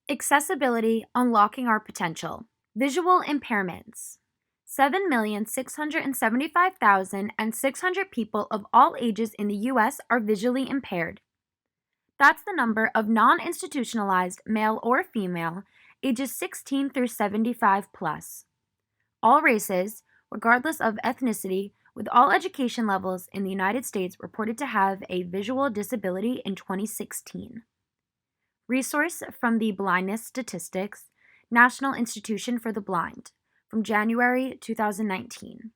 Accessibility, unlocking our potential. Visual impairments. 7,675,600 people of all ages in the U.S. are visually impaired. That's the number of non-institutionalized male or female, ages 16 through 75 plus. All races, regardless of ethnicity, with all education levels in the United States reported to have a visual disability in 2016. Resource from the Blindness Statistics, National Institution for the Blind, from January 2019.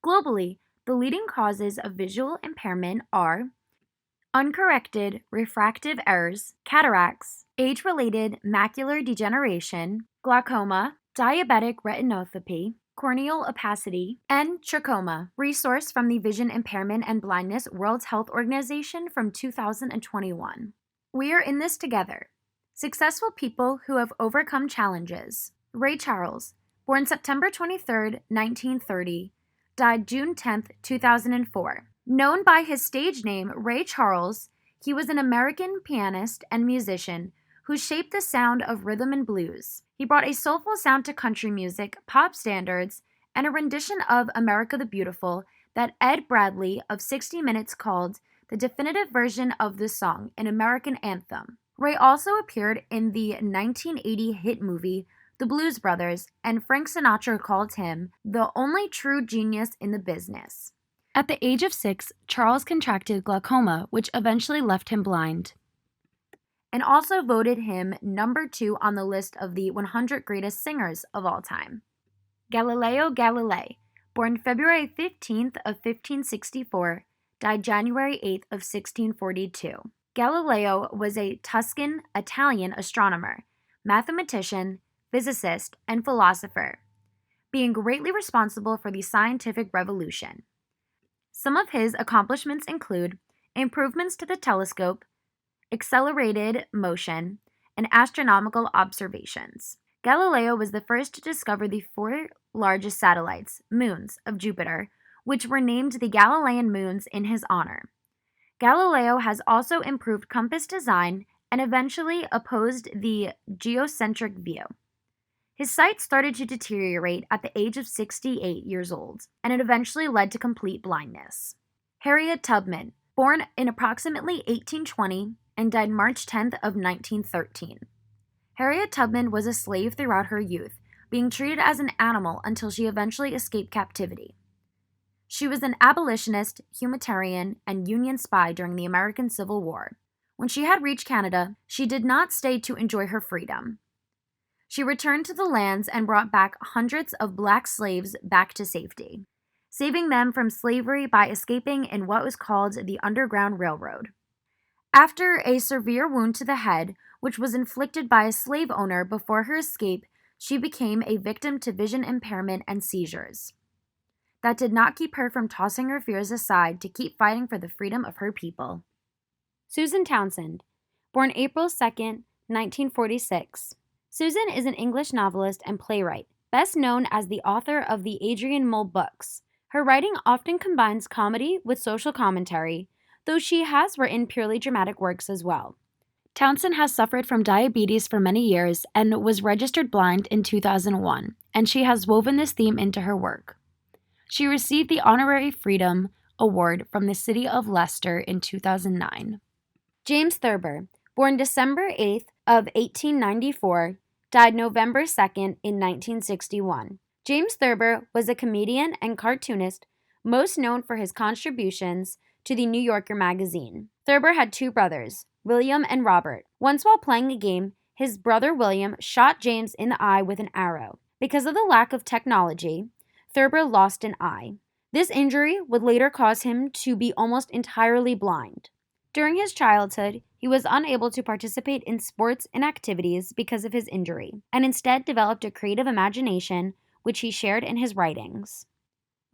Globally, the leading causes of visual impairment are uncorrected refractive errors, cataracts, age-related macular degeneration, glaucoma, diabetic retinopathy, corneal opacity, and trachoma. Resource from the Vision Impairment and Blindness World Health Organization from 2021. We are in this together. Successful people who have overcome challenges. Ray Charles, born September 23, 1930, died June 10, 2004. Known by his stage name Ray Charles, he was an American pianist and musician who shaped the sound of rhythm and blues. He brought a soulful sound to country music, pop standards, and a rendition of America the Beautiful that Ed Bradley of 60 Minutes called the definitive version of the song, an American anthem. Ray also appeared in the 1980 hit movie The Blues Brothers, and Frank Sinatra called him the only true genius in the business. At the age of 6, Charles contracted glaucoma, which eventually left him blind, and also voted him number 2 on the list of the 100 greatest singers of all time. Galileo Galilei, born February 15th of 1564, died January 8th of 1642. Galileo was a Tuscan Italian astronomer, mathematician, physicist, and philosopher, being greatly responsible for the scientific revolution. Some of his accomplishments include improvements to the telescope, accelerated motion, and astronomical observations. Galileo was the first to discover the 4 largest satellites, moons, of Jupiter, which were named the Galilean moons in his honor. Galileo has also improved compass design and eventually opposed the geocentric view. His sight started to deteriorate at the age of 68 years old, and it eventually led to complete blindness. Harriet Tubman, born in approximately 1820 and died March 10th of 1913. Harriet Tubman was a slave throughout her youth, being treated as an animal until she eventually escaped captivity. She was an abolitionist, humanitarian, and Union spy during the American Civil War. When she had reached Canada, she did not stay to enjoy her freedom. She returned to the lands and brought back hundreds of black slaves back to safety, saving them from slavery by escaping in what was called the Underground Railroad. After a severe wound to the head, which was inflicted by a slave owner before her escape, she became a victim to vision impairment and seizures. That did not keep her from tossing her fears aside to keep fighting for the freedom of her people. Susan Townsend, born April 2nd, 1946. Susan is an English novelist and playwright, best known as the author of the Adrian Mole books. Her writing often combines comedy with social commentary, though she has written purely dramatic works as well. Townsend has suffered from diabetes for many years and was registered blind in 2001, and she has woven this theme into her work. She received the Honorary Freedom Award from the City of Leicester in 2009. James Thurber, born December 8th of 1894, died November 2nd in 1961. James Thurber was a comedian and cartoonist most known for his contributions to the New Yorker magazine. Thurber had 2 brothers, William and Robert. Once while playing a game, his brother William shot James in the eye with an arrow. Because of the lack of technology, Thurber lost an eye. This injury would later cause him to be almost entirely blind. During his childhood, he was unable to participate in sports and activities because of his injury, and instead developed a creative imagination, which he shared in his writings.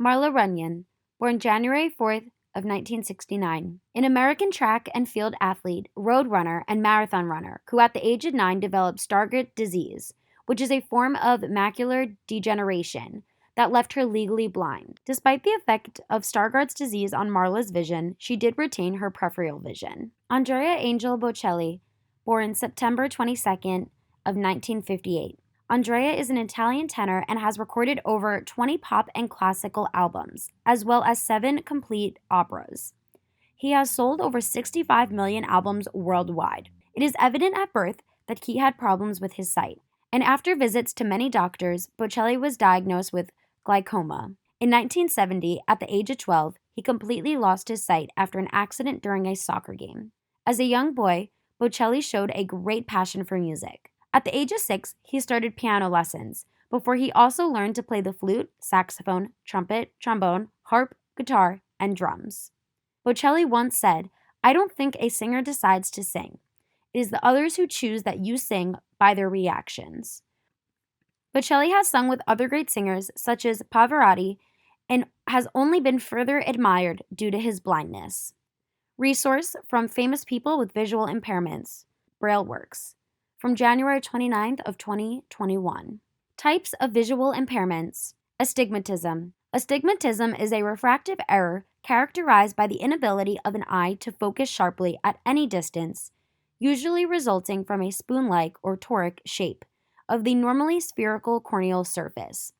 Marla Runyon, born January 4th of 1969, an American track and field athlete, road runner, and marathon runner who at the age of 9 developed Stargardt disease, which is a form of macular degeneration that left her legally blind. Despite the effect of Stargardt's disease on Marla's vision, she did retain her peripheral vision. Andrea Angel Bocelli, born September 22nd of 1958. Andrea is an Italian tenor and has recorded over 20 pop and classical albums, as well as 7 complete operas. He has sold over 65 million albums worldwide. It is evident at birth that he had problems with his sight, and after visits to many doctors, Bocelli was diagnosed with glaucoma. In 1970, at the age of 12, he completely lost his sight after an accident during a soccer game. As a young boy, Bocelli showed a great passion for music. At the age of 6, he started piano lessons, before he also learned to play the flute, saxophone, trumpet, trombone, harp, guitar, and drums. Bocelli once said, "I don't think a singer decides to sing. It is the others who choose that you sing by their reactions." Bocelli has sung with other great singers such as Pavarotti and has only been further admired due to his blindness. Resource from famous people with visual impairments. Braille Works. From January 29th of 2021. Types of visual impairments. Astigmatism. Astigmatism is a refractive error characterized by the inability of an eye to focus sharply at any distance, usually resulting from a spoon-like or toric shape of the normally spherical corneal surface.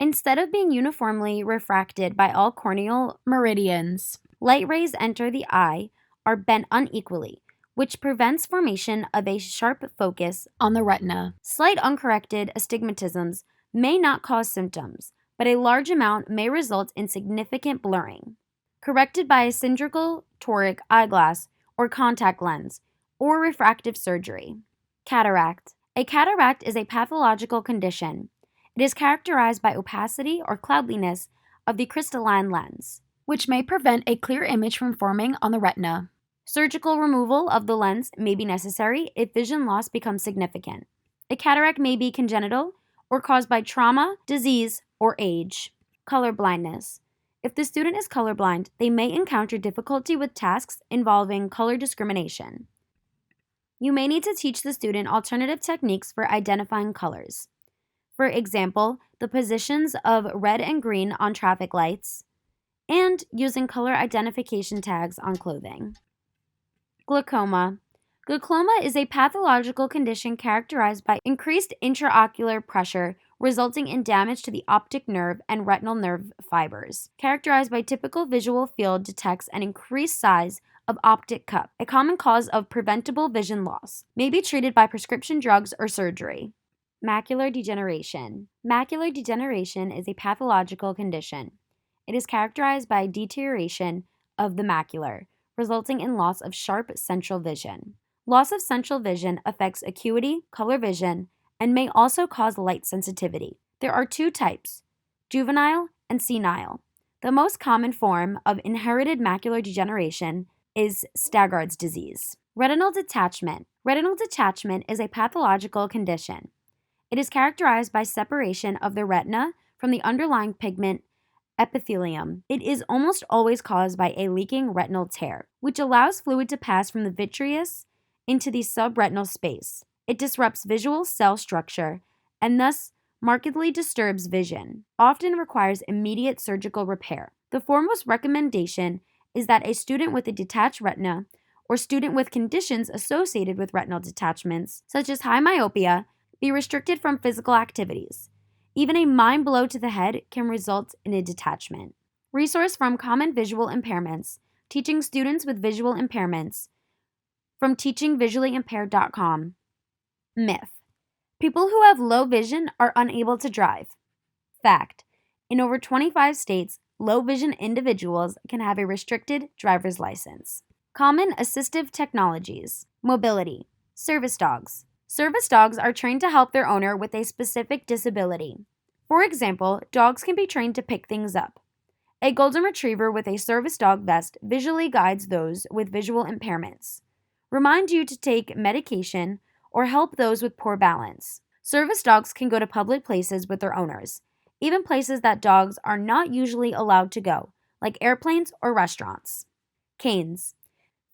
Instead of being uniformly refracted by all corneal meridians, light rays enter the eye are bent unequally, which prevents formation of a sharp focus on the retina. Slight uncorrected astigmatisms may not cause symptoms, but a large amount may result in significant blurring. Corrected by a cylindrical toric eyeglass or contact lens, or refractive surgery. Cataract. A cataract is a pathological condition. It is characterized by opacity or cloudiness of the crystalline lens, which may prevent a clear image from forming on the retina. Surgical removal of the lens may be necessary if vision loss becomes significant. A cataract may be congenital or caused by trauma, disease, or age. Color blindness. If the student is colorblind, they may encounter difficulty with tasks involving color discrimination. You may need to teach the student alternative techniques for identifying colors. For example, the positions of red and green on traffic lights, and using color identification tags on clothing. Glaucoma. Glaucoma is a pathological condition characterized by increased intraocular pressure resulting in damage to the optic nerve and retinal nerve fibers. Characterized by typical visual field detects an increased size of optic cup, a common cause of preventable vision loss. May be treated by prescription drugs or surgery. Macular degeneration. Macular degeneration is a pathological condition. It is characterized by deterioration of the macula, resulting in loss of sharp central vision. Loss of central vision affects acuity, color vision, and may also cause light sensitivity. There are 2 types, juvenile and senile. The most common form of inherited macular degeneration is Stargardt's disease. Retinal detachment. Retinal detachment is a pathological condition. It is characterized by separation of the retina from the underlying pigment epithelium. It is almost always caused by a leaking retinal tear, which allows fluid to pass from the vitreous into the subretinal space. It disrupts visual cell structure and thus markedly disturbs vision, often requires immediate surgical repair. The foremost recommendation is that a student with a detached retina or student with conditions associated with retinal detachments, such as high myopia, be restricted from physical activities. Even a minor blow to the head can result in a detachment. Resource from Common Visual Impairments, Teaching Students with Visual Impairments, from teachingvisuallyimpaired.com. Myth. People who have low vision are unable to drive. Fact. In over 25 states, low vision individuals can have a restricted driver's license. Common assistive technologies. Mobility. Service dogs. Service dogs are trained to help their owner with a specific disability. For example, dogs can be trained to pick things up. A golden retriever with a service dog vest visually guides those with visual impairments, remind you to take medication, or help those with poor balance. Service dogs can go to public places with their owners, even places that dogs are not usually allowed to go, like airplanes or restaurants. Canes.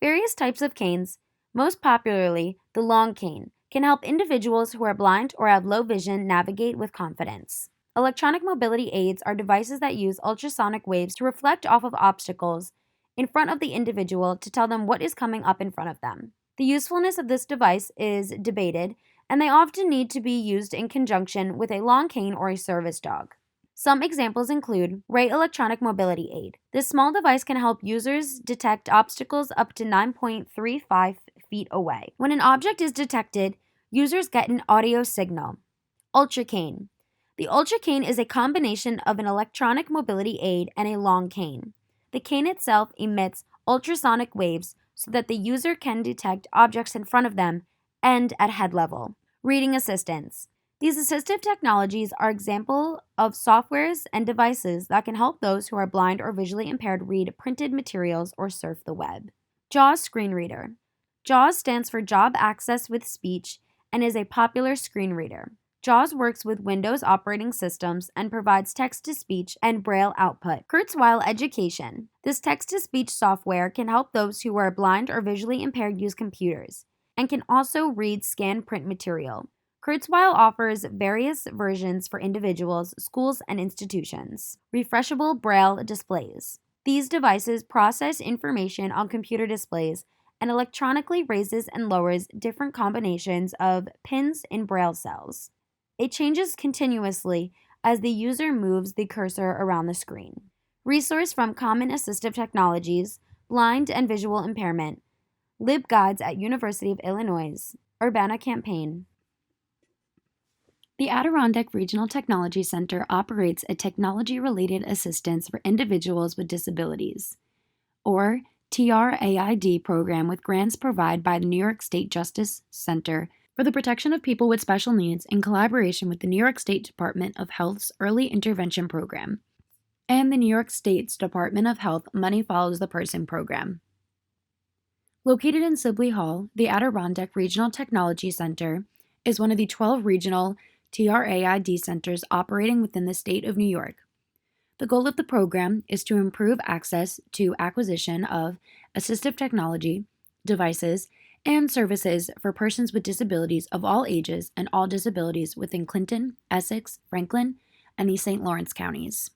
Various types of canes, most popularly the long cane, can help individuals who are blind or have low vision navigate with confidence. Electronic mobility aids are devices that use ultrasonic waves to reflect off of obstacles in front of the individual to tell them what is coming up in front of them. The usefulness of this device is debated, and they often need to be used in conjunction with a long cane or a service dog. Some examples include Ray Electronic Mobility Aid. This small device can help users detect obstacles up to 9.35 feet away. When an object is detected, users get an audio signal. Ultra cane. The Ultra cane is a combination of an electronic mobility aid and a long cane. The cane itself emits ultrasonic waves so that the user can detect objects in front of them and at head level. Reading assistants. These assistive technologies are examples of softwares and devices that can help those who are blind or visually impaired read printed materials or surf the web. JAWS Screen Reader. JAWS stands for Job Access with Speech and is a popular screen reader. JAWS works with Windows operating systems and provides text-to-speech and Braille output. Kurzweil Education. This text-to-speech software can help those who are blind or visually impaired use computers and can also read scanned print material. Kurzweil offers various versions for individuals, schools, and institutions. Refreshable Braille displays. These devices process information on computer displays and electronically raises and lowers different combinations of pins in Braille cells. It changes continuously as the user moves the cursor around the screen. Resource from Common Assistive Technologies, Blind and Visual Impairment, LibGuides at University of Illinois, Urbana Campaign. The Adirondack Regional Technology Center operates a technology-related assistance for individuals with disabilities, or TRAID program with grants provided by the New York State Justice Center for the Protection of People with Special Needs in collaboration with the New York State Department of Health's Early Intervention Program and the New York State's Department of Health Money Follows the Person program. Located in Sibley Hall, the Adirondack Regional Technology Center is one of the 12 regional TRAID centers operating within the state of New York. The goal of the program is to improve access to acquisition of assistive technology, devices, and services for persons with disabilities of all ages and all disabilities within Clinton, Essex, Franklin, and the St. Lawrence counties.